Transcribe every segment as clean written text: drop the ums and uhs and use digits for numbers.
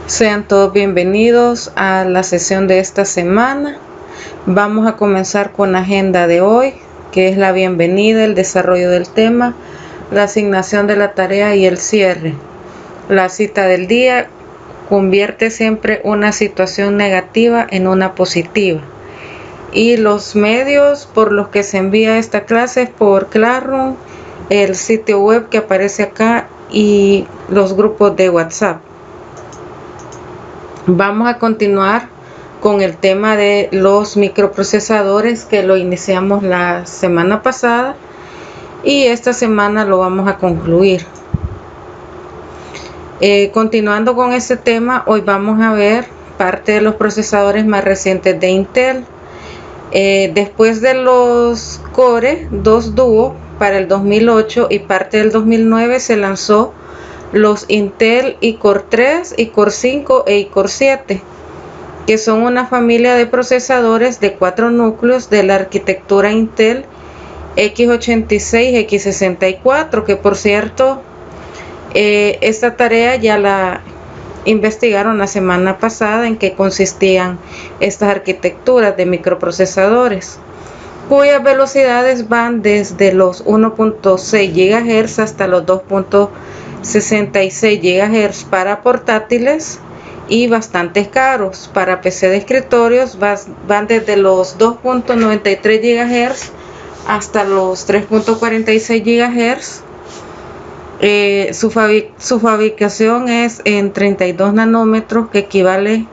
Sean todos bienvenidos a la sesión de esta semana. Vamos a comenzar con la agenda de hoy, que es la bienvenida, el desarrollo del tema, la asignación de la tarea y el cierre. La cita del día: convierte siempre una situación negativa en una positiva. Y los medios por los que se envía esta clase es por Classroom, el sitio web que aparece acá y los grupos de WhatsApp. Vamos a continuar con el tema de los microprocesadores, que lo iniciamos la semana pasada y esta semana lo vamos a concluir. Continuando con este tema, hoy vamos a ver parte de los procesadores más recientes de Intel. Después de los Core 2 Duo para el 2008 y parte del 2009 se lanzó los Intel iCore 3, iCore 5 e iCore 7, que son una familia de procesadores de 4 núcleos de la arquitectura Intel x86 x64, que por cierto esta tarea ya la investigaron la semana pasada, en qué consistían estas arquitecturas de microprocesadores, cuyas velocidades van desde los 1.6 GHz hasta los 2.66 GHz para portátiles y bastante caros. Para PC de escritorios van desde los 2.93 GHz hasta los 3.46 GHz. Su fabricación es en 32 nanómetros, que equivale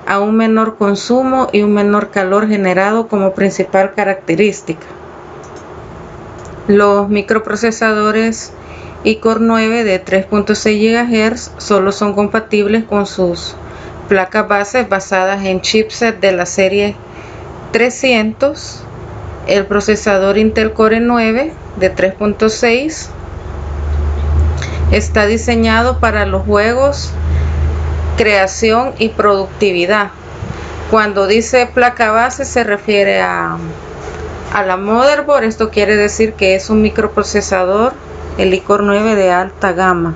a un menor consumo y un menor calor generado como principal característica. Los microprocesadores iCore 9 de 3.6 GHz solo son compatibles con sus placas bases basadas en chipset de la serie 300. El procesador Intel Core 9 de 3.6 está diseñado para los juegos, creación y productividad. Cuando dice placa base se refiere a la motherboard. Esto quiere decir que es un microprocesador, el iCore 9 de alta gama.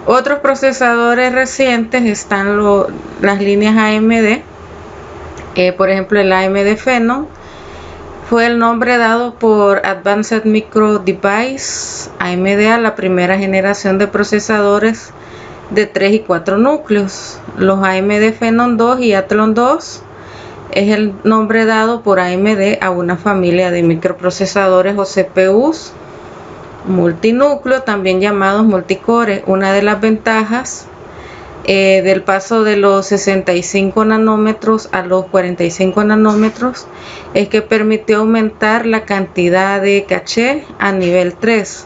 Otros procesadores recientes están las líneas AMD. Por ejemplo, el AMD Phenom fue el nombre dado por Advanced Micro Devices AMD a la primera generación de procesadores de 3 y 4 núcleos. Los AMD Phenom 2 y Athlon 2 es el nombre dado por AMD a una familia de microprocesadores o CPUs multinúcleo, también llamados multicore. Una de las ventajas del paso de los 65 nanómetros a los 45 nanómetros es que permitió aumentar la cantidad de caché a nivel 3,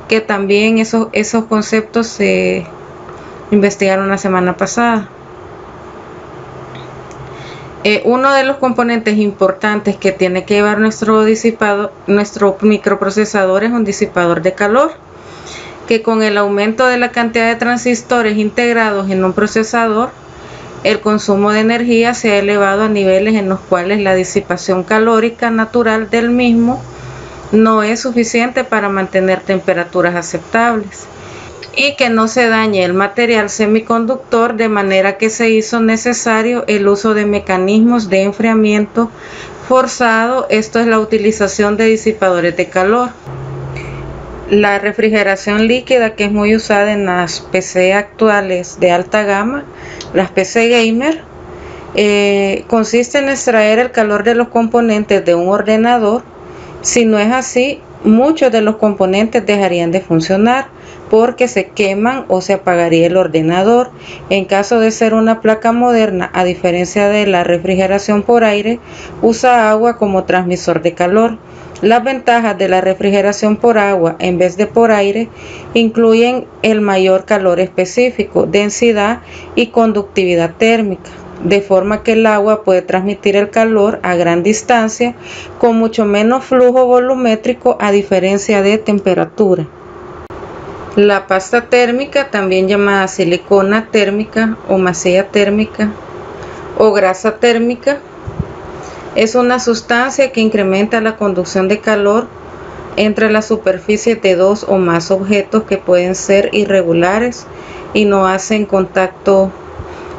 que también esos conceptos se investigaron la semana pasada. Uno de los componentes importantes que tiene que llevar nuestro microprocesador es un disipador de calor, que con el aumento de la cantidad de transistores integrados en un procesador, el consumo de energía se ha elevado a niveles en los cuales la disipación calórica natural del mismo no es suficiente para mantener temperaturas aceptables y que no se dañe el material semiconductor, de manera que se hizo necesario el uso de mecanismos de enfriamiento forzado. Esto es la utilización de disipadores de calor. La refrigeración líquida, que es muy usada en las PC actuales de alta gama, las PC gamer, consiste en extraer el calor de los componentes de un ordenador. Si no es así, muchos de los componentes dejarían de funcionar porque se queman o se apagaría el ordenador. En caso de ser una placa moderna, a diferencia de la refrigeración por aire, usa agua como transmisor de calor. Las ventajas de la refrigeración por agua en vez de por aire incluyen el mayor calor específico, densidad y conductividad térmica, de forma que el agua puede transmitir el calor a gran distancia con mucho menos flujo volumétrico, a diferencia de temperatura. La pasta térmica, también llamada silicona térmica o masilla térmica o grasa térmica, es una sustancia que incrementa la conducción de calor entre las superficies de dos o más objetos que pueden ser irregulares y no hacen contacto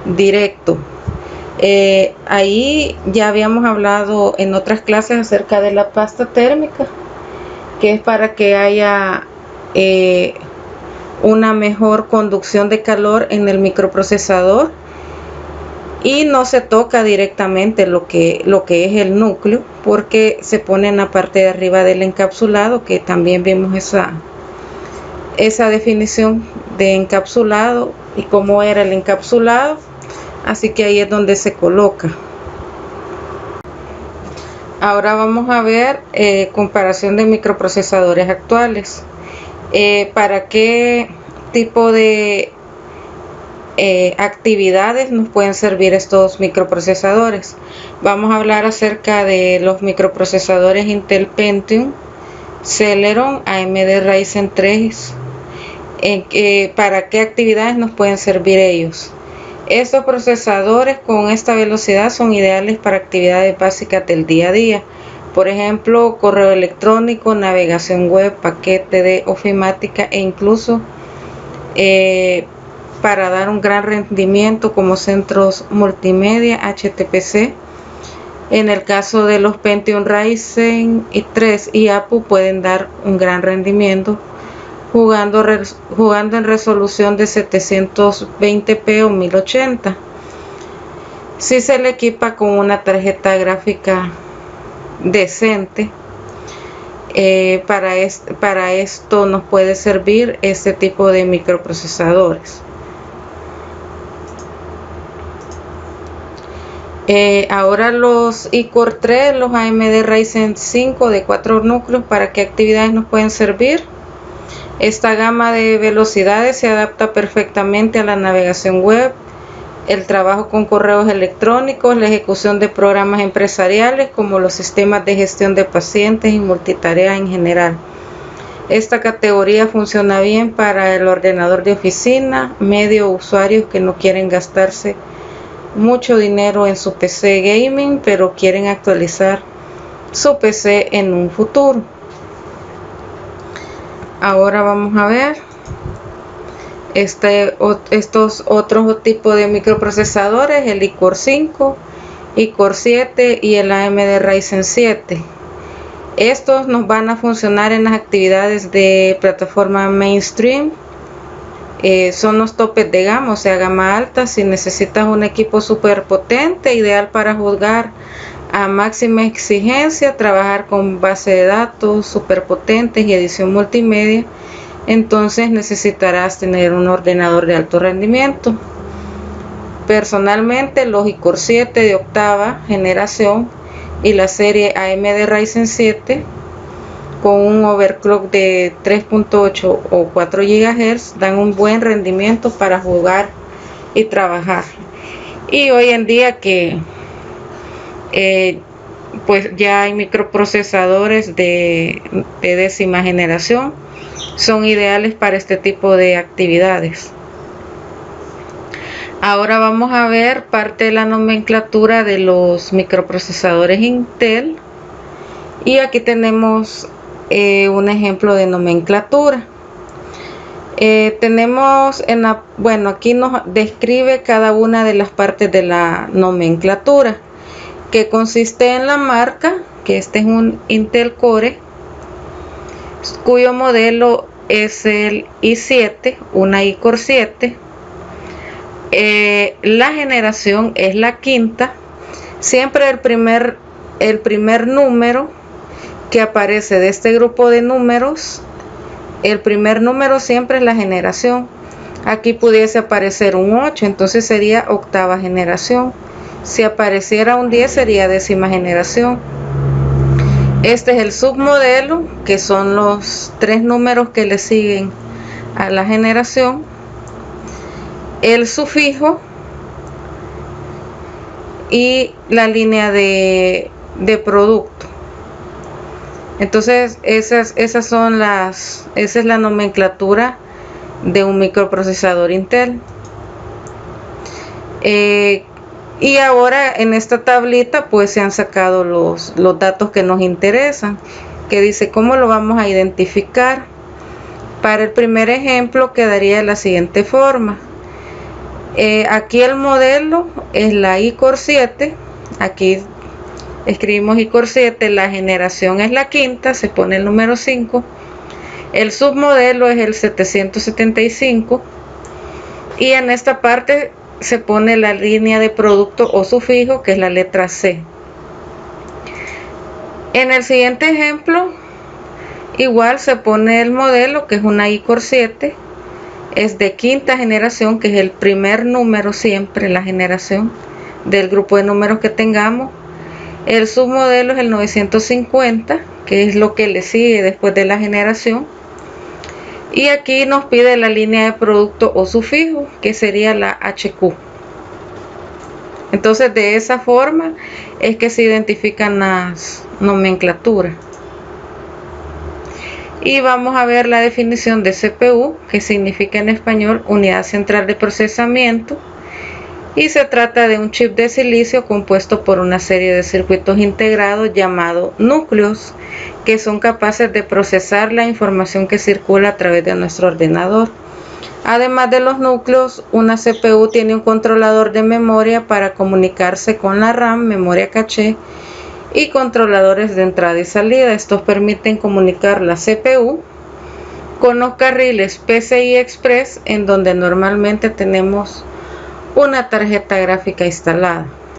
directo. Ahí ya habíamos hablado en otras clases acerca de la pasta térmica, que es para que haya una mejor conducción de calor en el microprocesador y no se toca directamente lo que es el núcleo, porque se pone en la parte de arriba del encapsulado, que también vimos esa definición de encapsulado y cómo era el encapsulado, así que ahí es donde se coloca. Ahora vamos a ver comparación de microprocesadores actuales. ¿Para qué tipo de actividades nos pueden servir estos microprocesadores? Vamos a hablar acerca de los microprocesadores Intel Pentium, Celeron, AMD Ryzen 3. ¿Para qué actividades nos pueden servir ellos? Estos procesadores con esta velocidad son ideales para actividades básicas del día a día. Por ejemplo, correo electrónico, navegación web, paquete de ofimática e incluso para dar un gran rendimiento como centros multimedia HTPC. En el caso de los Pentium Ryzen 3 y APU pueden dar un gran rendimiento jugando en resolución de 720p o 1080 si se le equipa con una tarjeta gráfica decente. Para esto nos puede servir este tipo de microprocesadores. Ahora los iCore 3, los AMD Ryzen 5 de 4 núcleos, ¿para qué actividades nos pueden servir? Esta gama de velocidades se adapta perfectamente a la navegación web, el trabajo con correos electrónicos, la ejecución de programas empresariales como los sistemas de gestión de pacientes y multitarea en general. Esta categoría funciona bien para el ordenador de oficina, medio usuarios que no quieren gastarse mucho dinero en su PC gaming, pero quieren actualizar su PC en un futuro. Ahora vamos a ver estos otros tipos de microprocesadores, el iCore 5, iCore 7 y el AMD Ryzen 7. Estos nos van a funcionar en las actividades de plataforma mainstream. Son los topes de gama, o sea, gama alta. Si necesitas un equipo súper potente, ideal para jugar a máxima exigencia, trabajar con base de datos súper potentes y edición multimedia, entonces necesitarás tener un ordenador de alto rendimiento. Personalmente, los iCore 7 de octava generación y la serie AMD Ryzen 7 con un overclock de 3.8 o 4 GHz dan un buen rendimiento para jugar y trabajar. Y hoy en día que pues ya hay microprocesadores de décima generación, son ideales para este tipo de actividades. Ahora vamos a ver parte de la nomenclatura de los microprocesadores Intel, y aquí tenemos un ejemplo de nomenclatura. Tenemos aquí nos describe cada una de las partes de la nomenclatura, que consiste en la marca, que este es un Intel Core, cuyo modelo es el i7, una iCore 7. La generación es la quinta. Siempre el primer número que aparece de este grupo de números, el primer número siempre es la generación. Aquí pudiese aparecer un 8, entonces sería octava generación. Si apareciera un 10 sería décima generación. Este es el submodelo, que son los 3 números que le siguen a la generación, el sufijo y la línea de producto. Entonces esa es la nomenclatura de un microprocesador Intel. Y ahora en esta tablita pues se han sacado los datos que nos interesan, que dice cómo lo vamos a identificar. Para el primer ejemplo quedaría de la siguiente forma. Aquí el modelo es la iCore 7, aquí escribimos iCore 7, la generación es la quinta, se pone el número 5, el submodelo es el 775 y en esta parte se pone la línea de producto o sufijo, que es la letra C. En el siguiente ejemplo igual se pone el modelo, que es una iCore 7, es de quinta generación, que es el primer número siempre, la generación del grupo de números que tengamos. El submodelo es el 950, que es lo que le sigue después de la generación. Y aquí nos pide la línea de producto o sufijo, que sería la HQ. Entonces de esa forma es que se identifican las nomenclaturas. Y vamos a ver la definición de CPU, que significa en español unidad central de procesamiento, y se trata de un chip de silicio compuesto por una serie de circuitos integrados llamados núcleos, que son capaces de procesar la información que circula a través de nuestro ordenador. Además de los núcleos, una CPU tiene un controlador de memoria para comunicarse con la RAM, memoria caché, y controladores de entrada y salida. Estos permiten comunicar la CPU con los carriles PCI Express, en donde normalmente tenemos una tarjeta gráfica instalada.